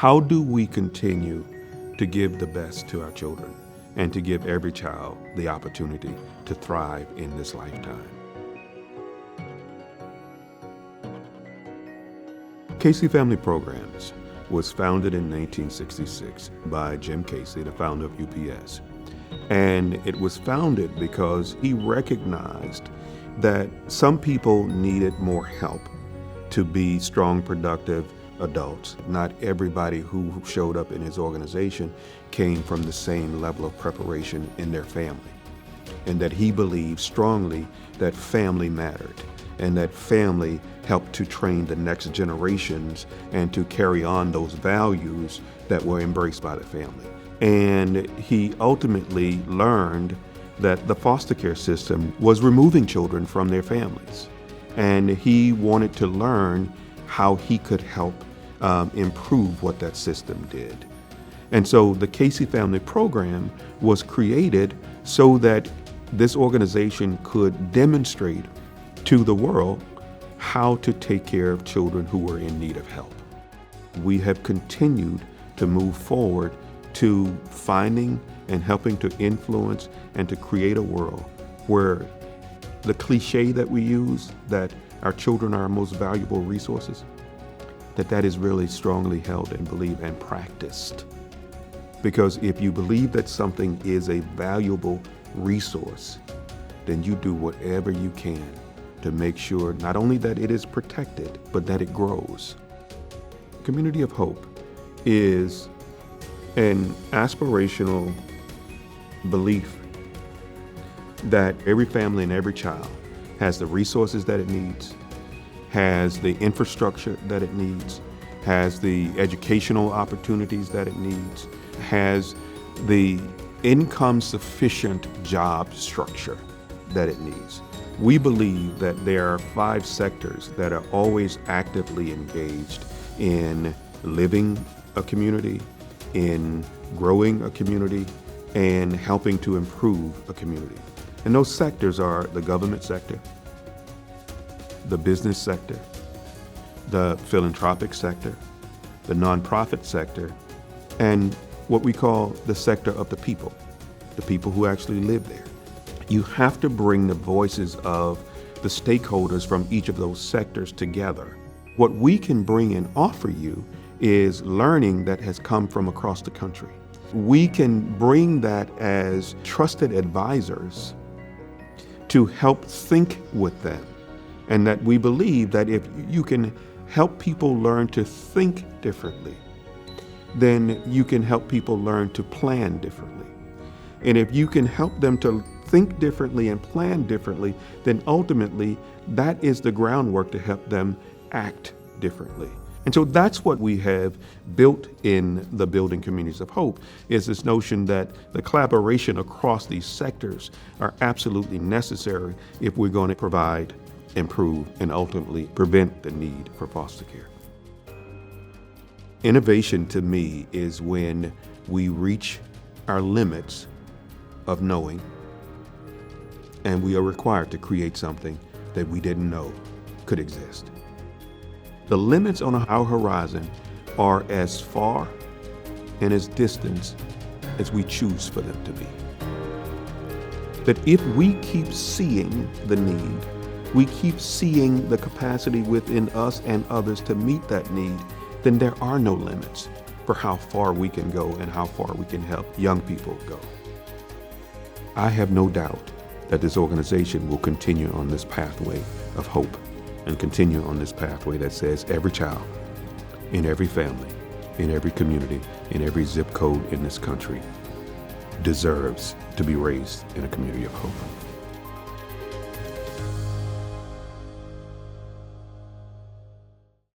How do we continue to give the best to our children and to give every child the opportunity to thrive in this lifetime? Casey Family Programs was founded in 1966 by Jim Casey, the founder of UPS. And it was founded because he recognized that some people needed more help to be strong, productive adults. Not everybody who showed up in his organization came from the same level of preparation in their family. And that he believed strongly that family mattered and that family helped to train the next generations and to carry on those values that were embraced by the family. And he ultimately learned that the foster care system was removing children from their families. And he wanted to learn how he could help improve what that system did. And so the Casey Family Program was created so that this organization could demonstrate to the world how to take care of children who were in need of help. We have continued to move forward to finding and helping to influence and to create a world where the cliche that we use, that our children are our most valuable resources, that is really strongly held and believed and practiced. Because if you believe that something is a valuable resource, then you do whatever you can to make sure not only that it is protected, but that it grows. Community of Hope is an aspirational belief that every family and every child has the resources that it needs, has the infrastructure that it needs, has the educational opportunities that it needs, has the income sufficient job structure that it needs. We believe that there are 5 sectors that are always actively engaged in living a community, in growing a community, and helping to improve a community. And those sectors are the government sector, the business sector, the philanthropic sector, the nonprofit sector, and what we call the sector of the people who actually live there. You have to bring the voices of the stakeholders from each of those sectors together. What we can bring and offer you is learning that has come from across the country. We can bring that as trusted advisors to help think with them. And that we believe that if you can help people learn to think differently, then you can help people learn to plan differently. And if you can help them to think differently and plan differently, then ultimately that is the groundwork to help them act differently. And so that's what we have built in the Building Communities of Hope, is this notion that the collaboration across these sectors are absolutely necessary if we're going to provide, improve, and ultimately prevent the need for foster care. Innovation to me is when we reach our limits of knowing and we are required to create something that we didn't know could exist. The limits on our horizon are as far and as distant as we choose for them to be. That if we keep seeing the need, we keep seeing the capacity within us and others to meet that need, then there are no limits for how far we can go and how far we can help young people go. I have no doubt that this organization will continue on this pathway of hope and continue on this pathway that says every child, in every family, in every community, in every zip code in this country deserves to be raised in a community of hope.